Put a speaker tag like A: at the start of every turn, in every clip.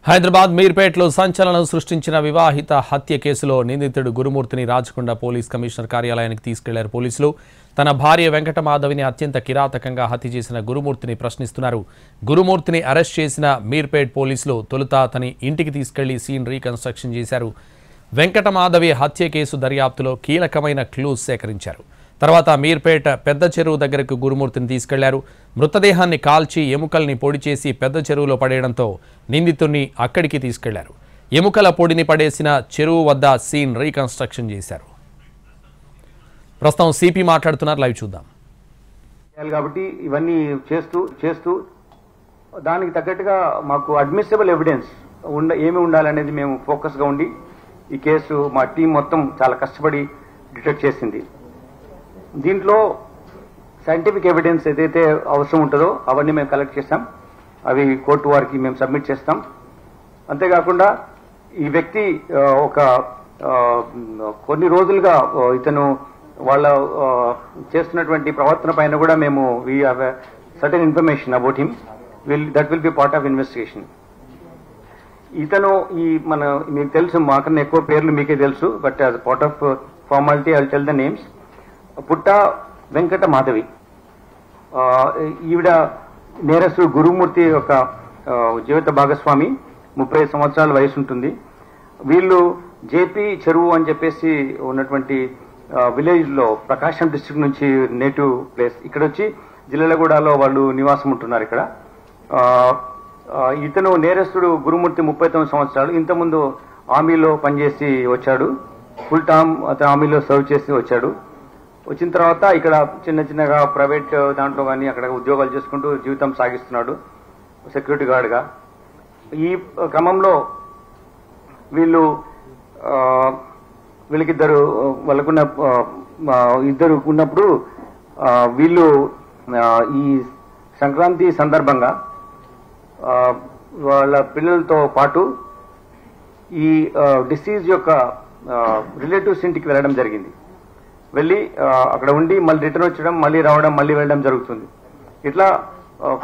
A: హైదరాబాద్ మీర్పేటలో సంచలనం సృష్టించిన వివాహిత హత్య కేసులో నిందితుడు గురుమూర్తిని రాచకొండ పోలీస్ కమిషనర్ కార్యాలయానికి తీసుకెళ్లారు పోలీసులు. తన భార్య వెంకటమాధవిని అత్యంత కిరాతకంగా హత్య చేసిన గురుమూర్తిని ప్రశ్నిస్తున్నారు. గురుమూర్తిని అరెస్ట్ చేసిన మీర్పేట్ పోలీసులు తొలుత అతని ఇంటికి తీసుకెళ్లి సీన్ రీకన్స్ట్రక్షన్ చేశారు. వెంకటమాధవి హత్య కేసు దర్యాప్తులో కీలకమైన క్లూస్ సేకరించారు. తర్వాత మీర్పేట పెద్ద చెరువు దగ్గరకు గురుమూర్తిని తీసుకెళ్లారు. మృతదేహాన్ని కాల్చి ఎముకల్ని పొడి చేసి పెద్ద చెరువులో పడేయడంతో నిందితుడిని అక్కడికి తీసుకెళ్లారు. ఎముకల పొడిని పడేసిన చెరువు వద్ద సీన్ రీకన్స్ట్రక్షన్ చేశారు. ప్రస్తుతం సిపి మాట్లాడుతున్నారు, లైవ్ చూద్దాం.
B: కాబట్టి ఇవన్నీ చేస్తూ దానికి తగ్గట్టుగా మాకు అడ్మిసిబుల్ ఎవిడెన్స్ ఏమి ఉండాలనేది మేము ఫోకస్గా ఉండి ఈ కేసు మా టీం మొత్తం చాలా కష్టపడి డిటెక్ట్ చేసింది. దీంట్లో సైంటిఫిక్ ఎవిడెన్స్ ఏదైతే అవసరం ఉంటుందో అవన్నీ మేము కలెక్ట్ చేస్తాం. అవి కోర్టు వారికి మేము సబ్మిట్ చేస్తాం. అంతేకాకుండా ఈ వ్యక్తి కొన్ని రోజులుగా ఇతను వాళ్ళ చేస్తున్నటువంటి ప్రవర్తన పైన కూడా మేము we have certain information about him. That will be part of investigation. ఇతను మీకు తెలుసు, మాకన్నా ఎక్కువ పేర్లు మీకే తెలుసు, but as part of formality I will tell the names. పుట్ట వెంకట మాధవి, ఈవిడ నేరస్తుడు గురుమూర్తి యొక్క జీవిత భాగస్వామి, 30 సంవత్సరాల వయసు ఉంటుంది. వీళ్ళు జేపీ చెరువు అని చెప్పేసి ఉన్నటువంటి విలేజ్ లో ప్రకాశం డిస్ట్రిక్ట్ నుంచి నేటివ్ ప్లేస్. ఇక్కడ వచ్చి జిల్లెలగూడలో వాళ్ళు నివాసం ఉంటున్నారు. ఇక్కడ ఇతను నేరస్తుడు గురుమూర్తి 39 సంవత్సరాలు. ఇంతకుముందు ఆర్మీలో పనిచేసి వచ్చాడు. ఫుల్ టర్మ్ అతను ఆర్మీలో సర్వ్ చేసి వచ్చాడు. వచ్చిన తర్వాత ఇక్కడ చిన్నగా ప్రైవేట్ దాంట్లో కానీ అక్కడ ఉద్యోగాలు చేసుకుంటూ జీవితం సాగిస్తున్నాడు సెక్యూరిటీ గార్డ్గా. ఈ క్రమంలో వాళ్ళకున్న ఇద్దరు ఉన్నప్పుడు వీళ్ళు ఈ సంక్రాంతి సందర్భంగా వాళ్ళ పిల్లలతో పాటు ఈ డిసీజ్ యొక్క రిలేటివ్స్ ఇంటికి వెళ్ళడం జరిగింది. వెళ్ళి అక్కడ ఉండి మళ్ళీ రిటర్న్ వచ్చడం, మళ్ళీ రావడం, మళ్ళీ వెళ్ళడం జరుగుతుంది. ఇట్లా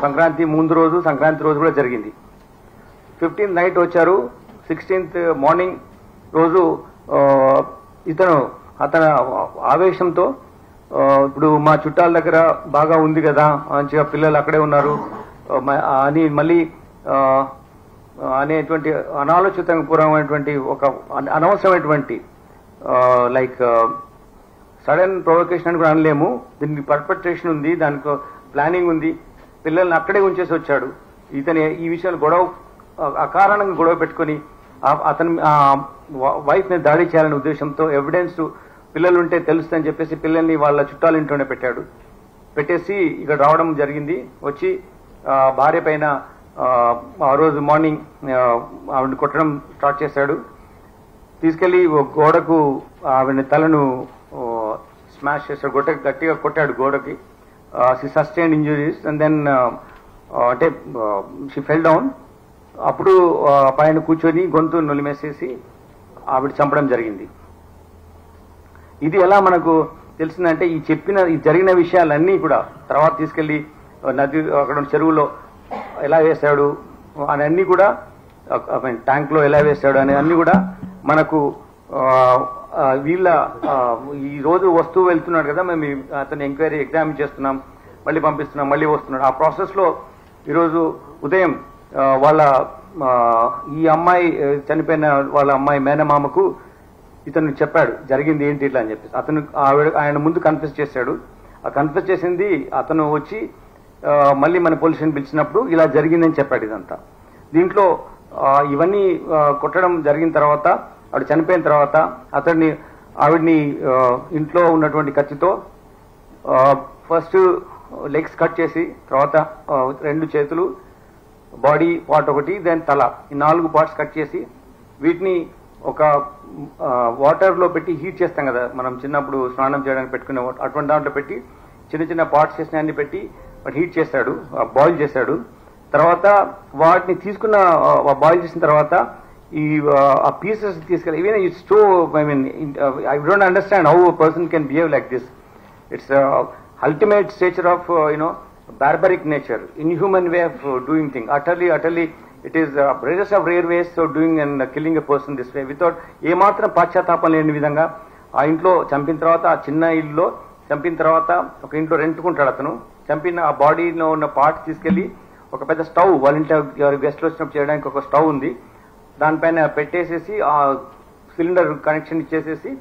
B: సంక్రాంతి ముందు రోజు, సంక్రాంతి రోజు కూడా జరిగింది. 15th నైట్ వచ్చారు. 16th మార్నింగ్ రోజు అతను ఆవేశంతో ఇప్పుడు మా చుట్టాల దగ్గర బాగా ఉంది కదా, మంచిగా పిల్లలు అక్కడే ఉన్నారు అని మళ్ళీ అనేటువంటి అనాలోచితపూర్వమైనటువంటి ఒక అనవసరమైనటువంటి లైక్ సడన్ ప్రొవొకేషన్ అని కూడా అనలేము. దీనికి పర్పెట్రేషన్ ఉంది, దానికి ప్లానింగ్ ఉంది. పిల్లల్ని అక్కడే ఉంచేసి వచ్చాడు. ఇతను ఈ విషయాలు అకారణంగా గొడవ పెట్టుకుని అతని వైఫ్ ని దాడి చేయాలనే ఉద్దేశంతో ఎవిడెన్స్ పిల్లలు ఉంటే తెలుస్తుందని చెప్పేసి పిల్లల్ని వాళ్ళ చుట్టాల ఇంట్లోనే పెట్టేసి ఇక్కడ రావడం జరిగింది. వచ్చి భార్య పైన ఆ రోజు మార్నింగ్ ఆవిడని కొట్టడం స్టార్ట్ చేశాడు. తీసుకెళ్లి గోడకు ఆవిడ తలను స్మాష్ చేశాడు, గట్టిగా కొట్టాడు గోడకి. She sustained injuries and then అంటే షీ ఫెల్ డౌన్. అప్పుడు పైన కూర్చొని గొంతు నొలిమేసేసి ఆవిడ చంపడం జరిగింది. ఇది ఎలా మనకు తెలిసిందంటే ఈ జరిగిన విషయాలన్నీ కూడా తర్వాత తీసుకెళ్లి నది అక్కడ చెరువులో ఎలా వేశాడు అని అన్ని కూడా, ట్యాంక్ లో ఎలా వేశాడు అనే అన్ని కూడా మనకు ఈ రోజు వస్తువు వెళ్తున్నాడు కదా, మేము అతని ఎంక్వైరీ ఎగ్జామిన్ చేస్తున్నాం, మళ్ళీ పంపిస్తున్నాం, మళ్ళీ వస్తున్నాడు. ఆ ప్రాసెస్ లో ఈరోజు ఉదయం ఈ అమ్మాయి చనిపోయిన వాళ్ళ అమ్మాయి మేనమామకు ఇతను చెప్పాడు జరిగింది ఏంటి ఇట్లా అని చెప్పేసి. ఆయన ముందు కన్ఫెస్ చేశాడు. ఆ కన్ఫెస్ చేసింది అతను వచ్చి మళ్ళీ మన పోలీసుని పిలిచినప్పుడు ఇలా జరిగిందని చెప్పాడు ఇదంతా. దీంట్లో ఇవన్నీ కొట్టడం జరిగిన తర్వాత, ఆవిడ చనిపోయిన తర్వాత ఆవిడ్ని ఇంట్లో ఉన్నటువంటి కత్తితో ఫస్ట్ లెగ్స్ కట్ చేసి, తర్వాత 2 చేతులు, బాడీ పార్ట్ ఒకటి, దెన్ తల, ఈ 4 పార్ట్స్ కట్ చేసి వీటిని ఒక వాటర్ లో పెట్టి హీట్ చేస్తాం కదా మనం చిన్నప్పుడు స్నానం చేయడానికి పెట్టుకునే అటువంటి దాంట్లో పెట్టి చిన్న పార్ట్స్ చేసిన అన్ని పెట్టి హీట్ చేశాడు, బాయిల్ చేశాడు. తర్వాత వాటిని తీసుకున్న బాయిల్ చేసిన తర్వాత ఆ పీసెస్ తీసుకెళ్ళి even it's so I don't understand how a person can behave like this. It's ultimate stature of barbaric nature, inhuman way of doing things, utterly it is rarest of rare ways doing and killing a person this way without ఏమాత్రం పాశ్చాత్తాపం లేని విధంగా ఆ ఇంట్లో చంపిన తర్వాత ఆ చిన్న ఇల్లులో చంపిన తర్వాత ఒక ఇంట్లో రెంట్కుంటాడు అతను. చంపిన ఆ బాడీలో ఉన్న పార్ట్ తీసుకెళ్లి ఒక పెద్ద స్టవ్, వాళ్ళ ఇంట్లో ఎవరు గెస్ట్లు వచ్చినప్పుడు చేయడానికి ఒక స్టవ్ ఉంది, దానిపైన పెట్టేసేసి ఆ సిలిండర్ కనెక్షన్ ఇచ్చేసేసి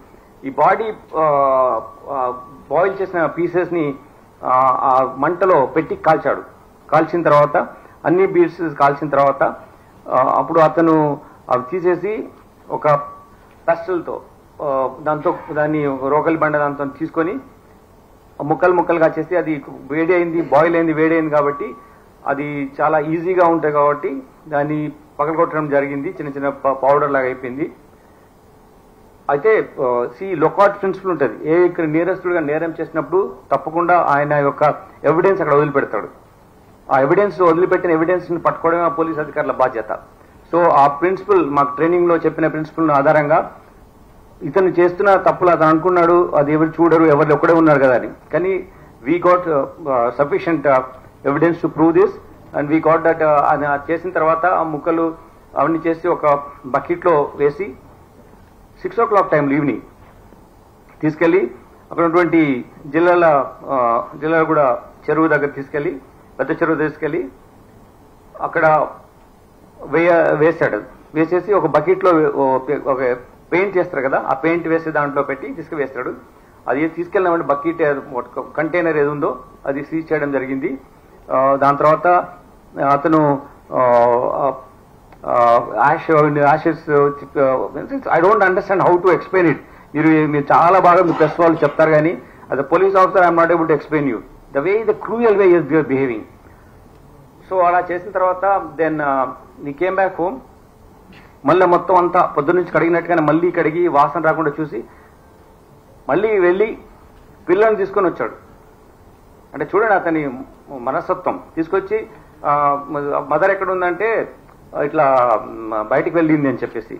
B: ఈ బాడీ బాయిల్ చేసిన పీసెస్ ని ఆ మంటలో పెట్టి కాల్చాడు. కాల్చిన తర్వాత అన్ని బీడ్స్ కాల్చిన తర్వాత అప్పుడు అతను అవి తీసేసి ఒక పెస్టల్తో దాంతో దాన్ని రోకలి బండ దాంతో తీసుకొని ముక్కలు ముక్కలుగా చేసి అది వేడి అయింది, బాయిల్ అయింది, వేడి అయింది కాబట్టి అది చాలా ఈజీగా ఉంటాయి కాబట్టి దాన్ని పగలగొట్టడం జరిగింది. చిన్న చిన్న పౌడర్ లాగా అయిపోయింది. అయితే లొకాట్ ప్రిన్సిపల్ ఉంటుంది. ఇక్కడ నేరస్తుడుగా నేరం చేసినప్పుడు తప్పకుండా ఆయన యొక్క ఎవిడెన్స్ అక్కడ వదిలిపెడతాడు. ఆ ఎవిడెన్స్ వదిలిపెట్టిన ఎవిడెన్స్ ని పట్టుకోవడమే ఆ పోలీస్ అధికారుల బాధ్యత. సో ఆ ప్రిన్సిపల్ మాకు ట్రైనింగ్ లో చెప్పిన ప్రిన్సిపల్ ఆధారంగా ఇతను చేస్తున్న తప్పులు అతను అనుకున్నాడు అది ఎవరు చూడరు, ఎవరు ఒక్కడే ఉన్నారు కదా అని. కానీ we got sufficient evidence to prove this and we got that. చేసిన తర్వాత ఆ ముక్కలు అవన్నీ చేసి ఒక బకెట్ లో వేసి 6 o'clock టైంలో ఈవినింగ్ తీసుకెళ్లి అక్కడ ఉన్నటువంటి జిల్లాల కూడా చెరువు దగ్గర తీసుకెళ్లి, పెద్ద చెరువు తీసుకెళ్లి అక్కడ వేసాడు. వేసేసి ఒక బకెట్ లో ఒక పెయింట్ చేస్తారు కదా, ఆ పెయింట్ వేసి దాంట్లో పెట్టి తీసుకువేస్తాడు. అది తీసుకెళ్ళినామంటే బకెట్ కంటైనర్ ఏది ఉందో అది సీజ్ చేయడం జరిగింది. దాని తర్వాత అతను ashes I don't understand how to explain it. మీరు చాలా బాగా మీ ప్రెస్ వాళ్ళు చెప్తారు కానీ as a police officer I am not able to explain you the way, the cruel way they are behaving. So అలా చేసిన తర్వాత then we came back home. మళ్ళీ మొత్తం అంతా పొద్దున్న నుంచి కడిగినట్టుగానే మళ్ళీ కడిగి వాసన రాకుండా చూసి మళ్ళీ వెళ్ళి పిల్లల్ని తీసుకొని వచ్చాడు. అంటే చూడండి అతని మనస్తత్వం. తీసుకొచ్చి మదర్ ఎక్కడ ఉందంటే ఇట్లా బయటికి వెళ్ళింది అని చెప్పేసి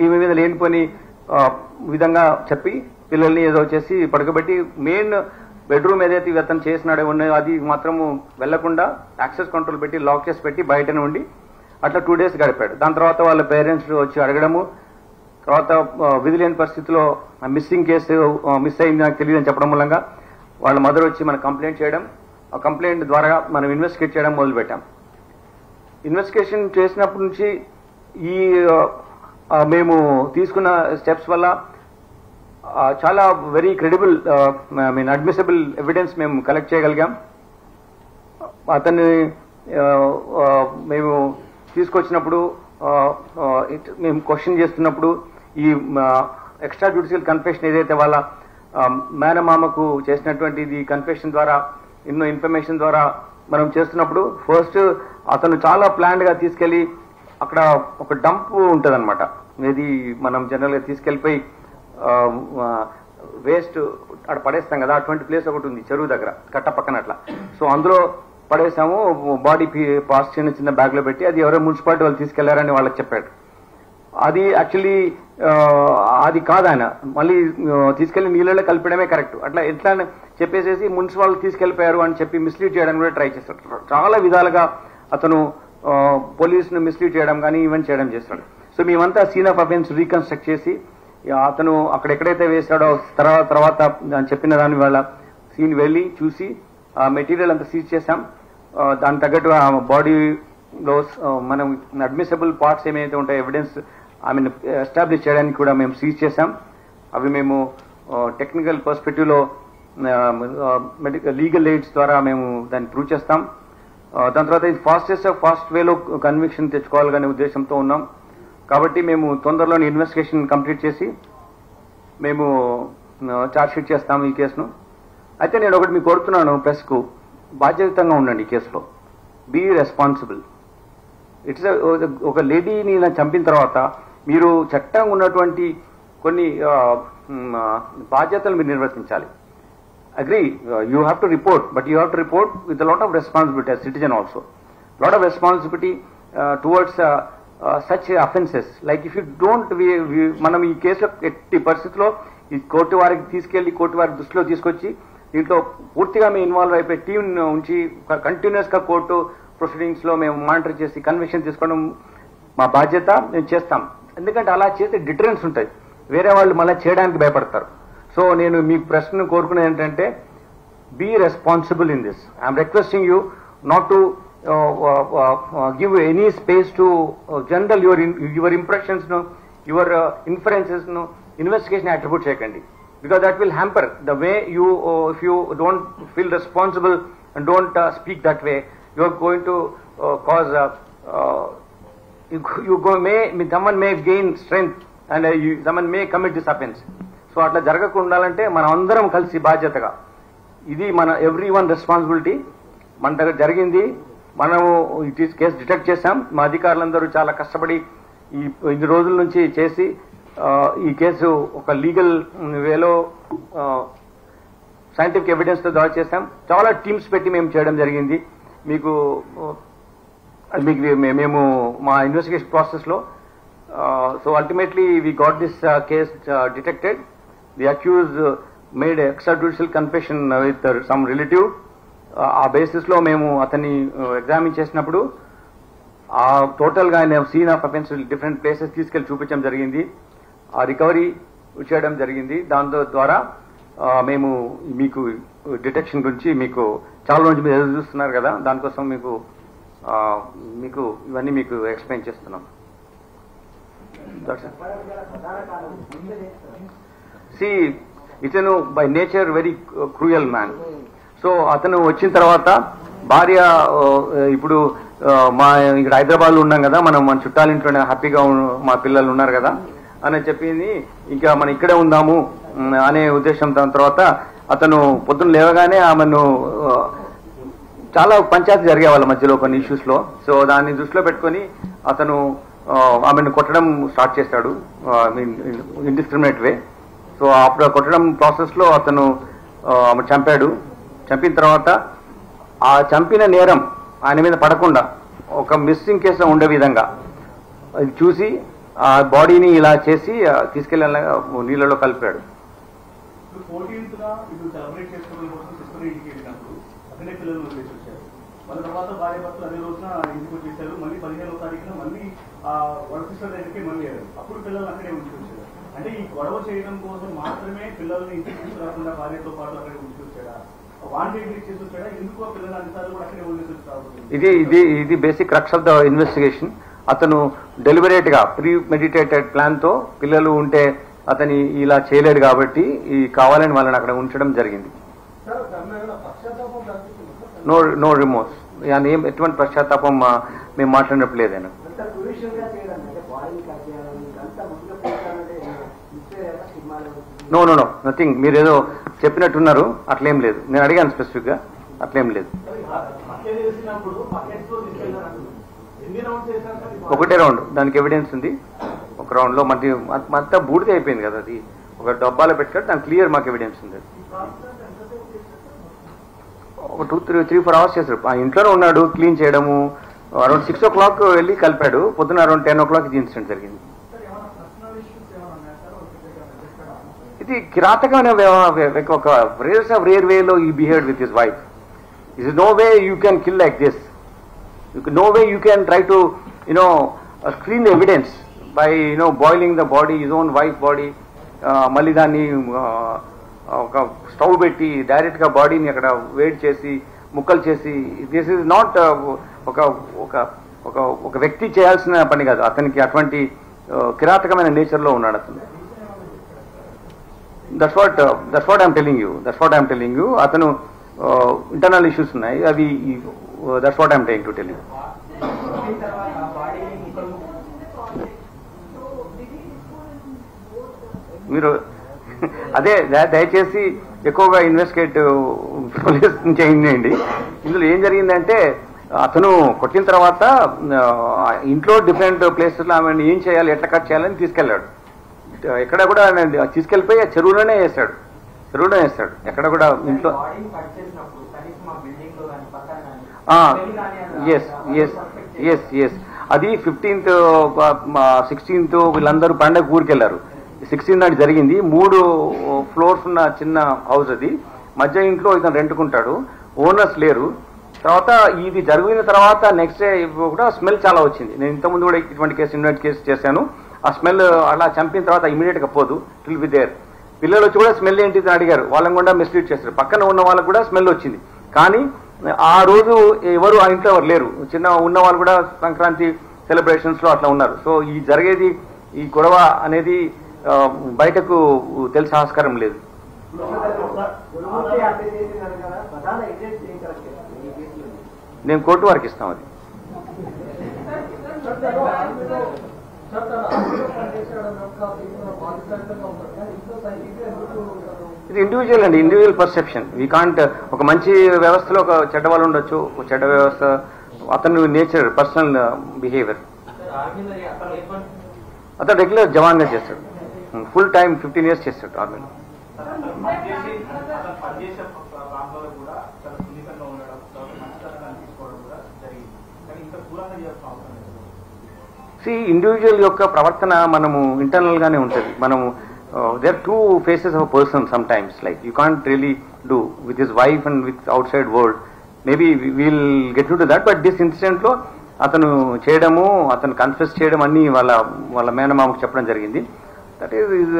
B: ఈమె మీద లేనిపోని విధంగా చెప్పి పిల్లల్ని ఏదో చేసి పడుకోబెట్టి మెయిన్ బెడ్రూమ్ ఏదైతే అతను చేసినాడో ఉన్నాయో అది మాత్రము వెళ్లకుండా యాక్సెస్ కంట్రోల్ పెట్టి లాక్ చేసి పెట్టి బయటనే ఉండి అట్లా 2 days గడిపాడు. దాని తర్వాత వాళ్ళ పేరెంట్స్ వచ్చి అడగడము, తర్వాత విధి లేని పరిస్థితిలో మిస్సింగ్ కేసు మిస్ అయింది నాకు తెలియదు అని చెప్పడం మూలంగా వాళ్ళ మదర్ వచ్చి మనం కంప్లైంట్ చేయడం, ఆ కంప్లైంట్ ద్వారా మనం ఇన్వెస్టిగేట్ చేయడం మొదలుపెట్టాం. ఇన్వెస్టిగేషన్ చేసినప్పటి నుంచి ఈ మేము తీసుకున్న స్టెప్స్ వల్ల చాలా వెరీ క్రెడిబుల్ అడ్మిసిబుల్ ఎవిడెన్స్ మేము కలెక్ట్ చేయగలిగాం. అతన్ని మేము తీసుకొచ్చినప్పుడు మేము క్వశ్చన్ చేస్తున్నప్పుడు ఈ ఎక్స్ట్రా జ్యుడిషియల్ కన్ఫెషన్ ఏదైతే వాళ్ళ మేనమామకు చేసినటువంటిది కన్ఫెషన్ ద్వారా ఎన్నో ఇన్ఫర్మేషన్ ద్వారా మనం చేస్తున్నప్పుడు ఫస్ట్ అతను చాలా ప్లాన్డ్ గా తీసుకెళ్లి అక్కడ ఒక డంప్ ఉంటుంది అనమాట. ఇది మనం జనరల్ గా తీసుకెళ్లిపోయి వేస్ట్ అక్కడ పడేస్తాం కదా, అటువంటి ప్లేస్ ఒకటి ఉంది చెరువు దగ్గర కట్ట పక్కన అట్లా. సో అందులో పడేసాము, బాడీ పాస్ చిన్న చిన్న బ్యాగ్ లో పెట్టి అది ఎవరో మున్సిపాలిటీ వాళ్ళు తీసుకెళ్లారని వాళ్ళకి చెప్పాడు. అది యాక్చువల్లీ అది కాదు, ఆయన మళ్ళీ తీసుకెళ్లి నీళ్ళలో కలిపడమే కరెక్ట్. అట్లా ఎట్లా చెప్పేసేసి మున్సిపాలిటీ తీసుకెళ్లిపోయారు అని చెప్పి మిస్లీడ్ చేయడానికి కూడా ట్రై చేస్తాడు. చాలా విధాలుగా అతను పోలీసును మిస్లీడ్ చేయడం కానీ ఈవెంట్ చేయడం చేస్తాడు. సో మేమంతా సీన్ ఆఫ్ అఫెన్స్ రీకన్స్ట్రక్ట్ చేసి అతను అక్కడ ఎక్కడైతే వేసాడో తర్వాత చెప్పిన దాని వల్ల సీన్ వెళ్లి చూసి ఆ మెటీరియల్ అంతా సీజ్ చేశాం. దానికి తగ్గట్టు ఆ బాడీలో మనం అడ్మిసిబుల్ పార్ట్స్ ఏమైతే ఉంటాయో ఎవిడెన్స్ ఎస్టాబ్లిష్ చేయడానికి కూడా మేము సీజ్ చేశాం. అవి మేము టెక్నికల్ పర్స్పెక్టివ్ లో లీగల్ ఎయిడ్స్ ద్వారా మేము దాన్ని ప్రూవ్ చేస్తాం. దాని తర్వాత ఇది ఫాస్ట్ వేలో కన్విక్షన్ తెచ్చుకోవాలనే ఉద్దేశంతో ఉన్నాం. కాబట్టి మేము తొందరలోనే ఇన్వెస్టిగేషన్ కంప్లీట్ చేసి మేము ఛార్జ్ షీట్ చేస్తాం ఈ కేసును. అయితే నేను ఒకటి మీకు కోరుతున్నాను, ప్రెస్ కు బాధ్యతంగా ఉండండి ఈ కేసులో, బీ రెస్పాన్సిబుల్. ఇట్స్ ఒక లేడీని చంపిన తర్వాత మీరు చట్టంగా ఉన్నటువంటి కొన్ని బాధ్యతలు మీరు నిర్వర్తించాలి. Agree, you have to report, but you have to report with lot of responsibility as citizen also, lot of responsibility towards such offences. Like if you don't, మనం ఈ కేసులో ఎట్టి పరిస్థితిలో ఈ కోర్టు వారికి తీసుకెళ్లి కోర్టు వారి దృష్టిలో తీసుకొచ్చి దీంట్లో పూర్తిగా మేము ఇన్వాల్వ్ అయిపోయి టీం ఉంచి కంటిన్యూస్ గా కోర్టు ప్రొసీడింగ్స్ లో మేము మానిటర్ చేసి కన్విక్షన్ తీసుకోవడం మా బాధ్యత మేము చేస్తాం. ఎందుకంటే అలా చేస్తే డిటరెన్స్ ఉంటుంది, వేరే వాళ్ళు మళ్ళీ చేయడానికి భయపడతారు. సో నేను మీ ప్రశ్న కోరుకునేది ఏంటంటే be responsible in this. I am requesting you not to give any space to general your impressions, your inferences, investigation attribute chekandi, because that will hamper the way you if you don't feel responsible and don't speak that way, you are going to cause someone may gain strength and someone may commit this offense. So atla jaragakunda undalante మనం అందరం కలిసి బాధ్యతగా, ఇది మన every one responsibility. మన దగ్గర జరిగింది, మనము కేసు డిటెక్ట్ చేశాం. మా అధికారులందరూ చాలా కష్టపడి ఇన్ని రోజుల నుంచి చేసి ఈ కేసు ఒక లీగల్ వేలో సైంటిఫిక్ ఎవిడెన్స్ తో దాడి చేశాం. చాలా టీమ్స్ పెట్టి మేము చేయడం జరిగింది. మీకు మేము మా ఇన్వెస్టిగేషన్ ప్రాసెస్ లో so ultimately we got this case detected. The accused made extrajudicial confession with some relative. ఆ బేసిస్ లో మేము అతన్ని ఎగ్జామిన్ చేసినప్పుడు ఆ టోటల్ గా ఆయన scene of offence different places తీసుకెళ్లి చూపించడం జరిగింది. ఆ రికవరీ చేయడం జరిగింది. దాంతో ద్వారా మేము మీకు డిటెక్షన్ గురించి మీకు చాలా రోజు మీరు ఎదురు చూస్తున్నారు కదా, దానికోసం మీకు ఇవన్నీ మీకు ఎక్స్ప్లెయిన్ చేస్తున్నాం. ఇతను by nature very cruel man. So అతను వచ్చిన తర్వాత భార్య ఇప్పుడు మా ఇక్కడ హైదరాబాద్ లో ఉన్నాం కదా, మనం మన చుట్టాలింట్లోనే హ్యాపీగా మా పిల్లలు ఉన్నారు కదా అని చెప్పింది, ఇంకా మనం ఇక్కడే ఉందాము అనే ఉద్దేశం. దాని తర్వాత అతను పొద్దున్న లేవగానే ఆమెను చాలా పంచాయతీ జరిగే వాళ్ళ మధ్యలో కొన్ని ఇష్యూస్ లో, సో దాన్ని దృష్టిలో పెట్టుకుని అతను ఆమెను కొట్టడం స్టార్ట్ చేశాడు ఇండిస్క్రిమినేట్ వే. సో అప్పుడు కొట్టడం ప్రాసెస్ లో అతను చంపాడు. చంపిన తర్వాత ఆ చంపిన నేరం ఆయన మీద పడకుండా ఒక మిస్సింగ్ కేసులో ఉండే విధంగా అది చూసి ఆ బాడీని ఇలా చేసి తీసుకెళ్లి నీళ్ళలో కలిపాడు.
C: తర్వాత భార్య భర్తలు అదే రోజున ఇంటికి వచ్చేసారు. మళ్ళీ 15వ తారీఖున మళ్ళీ వాళ్ళ సిస్టర్ దగ్గరికి మళ్ళీ అప్పుడు పిల్లలు అక్కడే ఉంచుకొచ్చారు. అంటే ఈ గొడవ చేయడం కోసం మాత్రమే పిల్లల్ని ఇంటికి తీసుకురాకుండా భార్యతో పాటు అక్కడే ఉంచుకొచ్చాడా, వాంటెడ్ చేసి వచ్చాడా, ఎందుకు పిల్లలు అన్నిసార్లు కూడా అక్కడే వదిలేసి
B: ఇది basic crux of the investigation. అతను డెలిబరేట్ గా ప్రీ మెడిటేటెడ్ ప్లాన్ తో పిల్లలు ఉంటే అతని ఇలా చేయలేడు కాబట్టి ఈ కావాలని వాళ్ళని అక్కడ ఉంచడం జరిగింది. నో రిమోర్స్, ఎటువంటి పశ్చాత్తాపం మేము మాట్లాడినప్పుడు లేదైనా. No nothing. మీరేదో చెప్పినట్టున్నారు, అట్లేం లేదు. నేను అడిగాను స్పెసిఫిక్ గా, అట్లేం లేదు. ఒకటే రౌండ్, దానికి ఎవిడెన్స్ ఉంది. ఒక రౌండ్ లో అంతా బూడిద అయిపోయింది కదా, అది ఒక డబ్బాలో పెట్టుకోండి, దానికి క్లియర్ మాకు ఎవిడెన్స్ ఉంది. ఒక 2-3-4 అవర్స్ చేశారు. ఆ ఇంట్లోనే ఉన్నాడు, క్లీన్ చేయడము. అరౌండ్ 6 o'clock వెళ్ళి కలిపాడు. పొద్దున అరౌండ్ 10 o'clock ఇది ఇన్సిడెంట్ జరిగింది. ఇది కిరాతకమైన ఒక రేర్ వేలో ఈ behaved with his wife. Is no way you can kill like this. No way you can try to screen the evidence by boiling the body, his own wife body. మళ్ళీ దాన్ని ఒక stove పెట్టి direct గా బాడీని అక్కడ వేడి చేసి ముక్కలు చేసి, దిస్ ఈజ్ నాట్ ఒక వ్యక్తి చేయాల్సిన పని కాదు. అతనికి అటువంటి కిరాతకమైన నేచర్ లో ఉన్నాడు అతను. That's what I'm telling you. అతను ఇంటర్నల్ ఇష్యూస్ ఉన్నాయి, అవి that's what I'm trying to tell you. మీరు అదే దయచేసి ఎక్కువగా ఇన్వెస్టిగేట్ పోలీస్ చేయండి. ఇందులో ఏం జరిగిందంటే అతను కొట్టిన తర్వాత ఇంట్లో డిఫరెంట్ ప్లేసెస్లో ఆమె ఏం చేయాలి, ఎట్లా కట్ చేయాలని తీసుకెళ్లాడు. ఎక్కడ కూడా తీసుకెళ్లిపోయి చెరువులోనే వేస్తాడు. ఎక్కడ కూడా ఇంట్లో. ఎస్ అది 15th 16th వీళ్ళందరూ పండగ ఊరికెళ్లారు. 16th నాడు జరిగింది. 3 floors ఉన్న చిన్న హౌస్ అది. మధ్య ఇంట్లో ఇతను రెంట్కుంటాడు, ఓనర్స్ లేరు. తర్వాత ఇది జరిగిన తర్వాత నెక్స్ట్ డే కూడా స్మెల్ చాలా వచ్చింది. నేను ఇంతకుముందు కూడా ఇటువంటి కేసు చేశాను. ఆ స్మెల్ అలా చంపిన తర్వాత ఇమీడియట్గా పోదు, ఇట్ విల్ బి దేర్. పిల్లలు వచ్చి కూడా స్మెల్ ఏంటిది అని అడిగారు, వాళ్ళని కూడా మిస్లీడ్ చేస్తారు. పక్కన ఉన్న వాళ్ళకు కూడా స్మెల్ వచ్చింది, కానీ ఆ రోజు ఎవరు ఆ ఇంట్లో ఎవరు లేరు. చిన్న ఉన్న వాళ్ళు కూడా సంక్రాంతి సెలబ్రేషన్స్లో అట్లా ఉన్నారు. సో ఈ జరిగేది ఈ గొడవ అనేది బయటకు తెలిసే ఆస్కారం లేదు. నేను కోర్టు వారికి ఇస్తాం అది. ఇది ఇండివిజువల్ అండి, ఇండివిజువల్ పర్సెప్షన్. వీ కాంట్ ఒక మంచి వ్యవస్థలో ఒక చెడ్డ వాళ్ళు ఉండొచ్చు, ఒక చెడ్డ వ్యవస్థ అతను నేచర్ పర్సనల్ బిహేవియర్. అతను రెగ్యులర్ జవాన్గా చేస్తాడు, ఫుల్ టైం 15 years చేస్తాడు ఆర్మీలో. ఇండివిజువల్ యొక్క ప్రవర్తన మనము ఇంటర్నల్ గానే ఉంటుంది. మనము there are two faces of a person sometimes, like you can't really do with his wife and with outside world. Maybe we'll get into that, but this incident లో అతను చేయడము, అతను కన్ఫెస్ చేయడం అన్ని వాళ్ళ మేనమామకు చెప్పడం జరిగింది. That is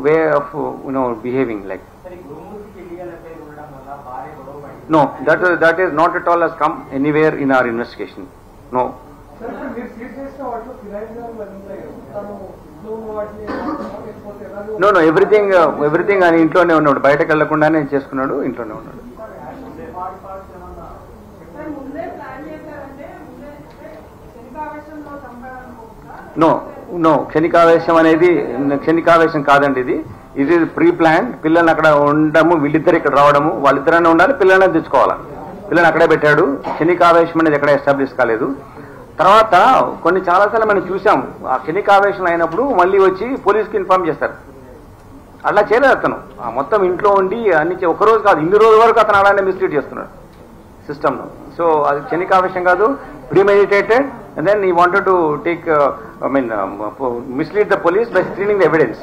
B: way of behaving like. No, that is not at all has come anywhere in our investigation. No. No, everything ఆయన ఇంట్లోనే ఉన్నాడు, బయటకు వెళ్లకుండానే చేసుకున్నాడు, ఇంట్లోనే ఉన్నాడు. నో క్షణికావేశం అనేది క్షణికావేశం కాదండి. ఇది ప్రీ ప్లాన్. పిల్లల్ని అక్కడ ఉండడము, వీళ్ళిద్దరు ఇక్కడ రావడము, వాళ్ళిద్దరనే ఉండాలి, పిల్లల్ని తెచ్చుకోవాలా. పిల్లల్ని అక్కడే పెట్టాడు. క్షణికావేశం అనేది ఎక్కడ ఎస్టాబ్లిష్ కాలేదు. తర్వాత చాలాసార్లు మనం చూసాం, ఆ క్షణికావేశం అయినప్పుడు మళ్ళీ వచ్చి పోలీస్కి ఇన్ఫార్మ్ చేస్తారు. అట్లా చేయలేదు అతను. మొత్తం ఇంట్లో ఉండి అన్ని ఒకరోజు కాదు, ఇన్ని రోజుల వరకు అతను అలానే మిస్లీడ్ చేస్తున్నాడు సిస్టమ్. సో అది క్షణికావేశం కాదు, premeditated. And then he wanted to take, mislead the police by stealing the evidence.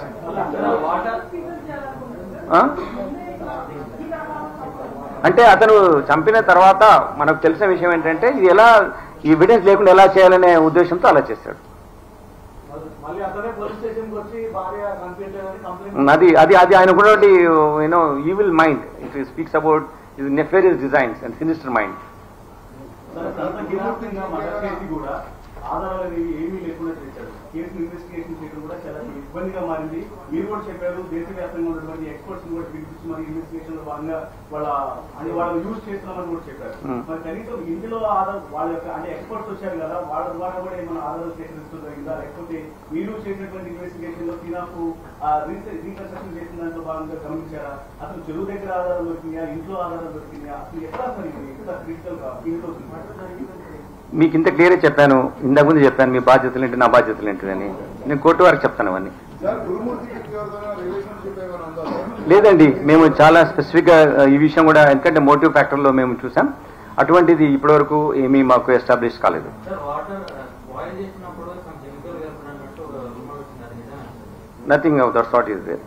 B: అంటే అతను చంపిన తర్వాత మనకు తెలిసిన విషయం ఏంటంటే ఇది ఎలా ఎవిడెన్స్ లేకుండా ఎలా చేయాలనే ఉద్దేశంతో అలా చేశాడు. అది ఆయనకున్నటువంటి evil mind. It speaks about his Nefarious designs and sinister mind.
C: ఆధారాలు ఏమీ లేకుండా చేశారు. కేసు ఇన్వెస్టిగేషన్ చేయడం కూడా చాలా ఇబ్బందిగా మారింది. మీరు కూడా చెప్పారు, దేశవ్యాప్తంగా ఉన్నటువంటి ఎక్స్పర్ట్స్ కూడా పిలిపించి మరి ఇన్వెస్టిగేషన్ లో భాగంగా వాళ్ళు యూజ్ చేస్తున్నామని కూడా చెప్పారు. మరి కనీసం ఇందులో వాళ్ళ యొక్క అంటే ఎక్స్పర్ట్స్ వచ్చారు కదా, వాళ్ళ ద్వారా కూడా ఏమైనా ఆధారాలు సేకరిస్తూ జరిగిందా, లేకపోతే మీరు చేసినటువంటి ఇన్వెస్టిగేషన్ లో సీనాకు రీకన్స్ట్రక్షన్ చేసిన దాంట్లో భాగంగా గమనించారా? అసలు చెరువు దగ్గర ఆధారాలు దొరికినాయా, ఇంట్లో ఆధారాలు దొరికినాయా, అసలు ఎట్లా మరి ఎంత క్రిటికల్ గా ఇంట్లో
B: మీకు ఇంత క్లియర్గా చెప్పాను, ఇంతకు ముందు చెప్పాను మీ బాధ్యతలు ఏంటి, నా బాధ్యతలు ఏంటిదని. నేను కోర్టు వారికి చెప్తాను అవన్నీ. లేదండి, మేము చాలా స్పెసిఫిక్గా ఈ విషయం కూడా, ఎందుకంటే మోటివ్ ఫ్యాక్టర్లో మేము చూసాం, అటువంటిది ఇప్పటివరకు ఏమీ మాకు ఎస్టాబ్లిష్ కాలేదు. Nothing of that sort is there.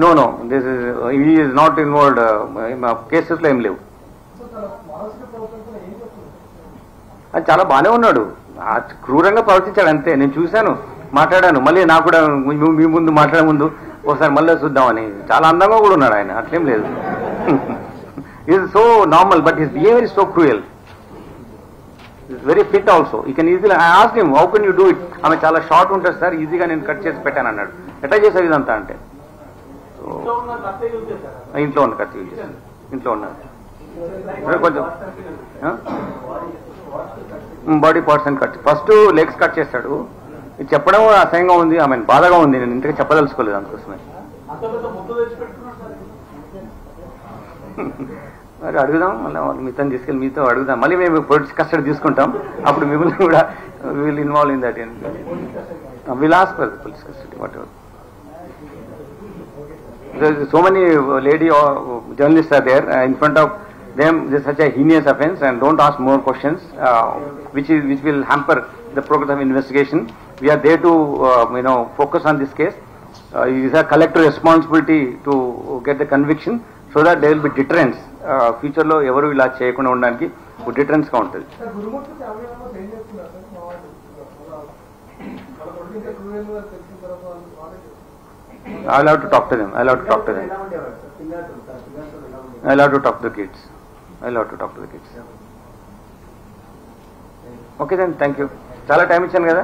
B: No this is not involved. కేసెస్లో ఏం లేవు. అది చాలా బాగానే ఉన్నాడు, క్రూరంగా ప్రవర్తించాడు అంతే. నేను చూశాను, మాట్లాడాను, మళ్ళీ నాకు కూడా మీ ముందు మాట్లాడే ముందు ఒకసారి మళ్ళీ చూద్దామని. చాలా అందంగా కూడా ఉన్నాడు ఆయన, అట్లేం లేదు. Is so normal, but his behaviour is so cruel. Is very fit also. You can easily I asked him, how can you do it? ఆమె చాలా షార్ట్ ఉంటుంది సార్, ఈజీగా నేను కట్ చేసి పెట్టాను అన్నాడు. ఎట్లా చేసావు ఇదంతా అంటే, ఇంట్లో ఉన్న కత్తి యూజ్ చేశాను, ఇంట్లో ఉన్నాను. కొంచెం బాడీ పార్ట్స్ అని కట్, ఫస్ట్ లెగ్స్ కట్ చేస్తాడు. ఇది చెప్పడం అసహ్యంగా ఉంది, ఆమె బాధగా ఉంది, నేను ఇంతగా చెప్పదలుచుకోలేదు అందుకోసమే. మరి అడుగుదాం, మళ్ళీ మీతో తీసుకెళ్ళి మీతో అడుగుదాం, మళ్ళీ మేము పోలీస్ కస్టడీ తీసుకుంటాం, అప్పుడు మిమ్మల్ని కూడా will involve in that. Will ask for police custody what ever. So many lady journalists are there in front of them. This is such a heinous offence, and don't ask more questions which will hamper the progress of investigation. We are there to focus on this case. It is a collective responsibility to get the conviction so that there will be deterrence ఫ్యూచర్లో ఎవరు ఇలా చేయకుండా ఉండడానికి డిటరెన్స్గా ఉంటుంది. I'll have to talk to them. I'll have to talk to the kids. Okay then, thank you. చాలా time ఇచ్చాను కదా.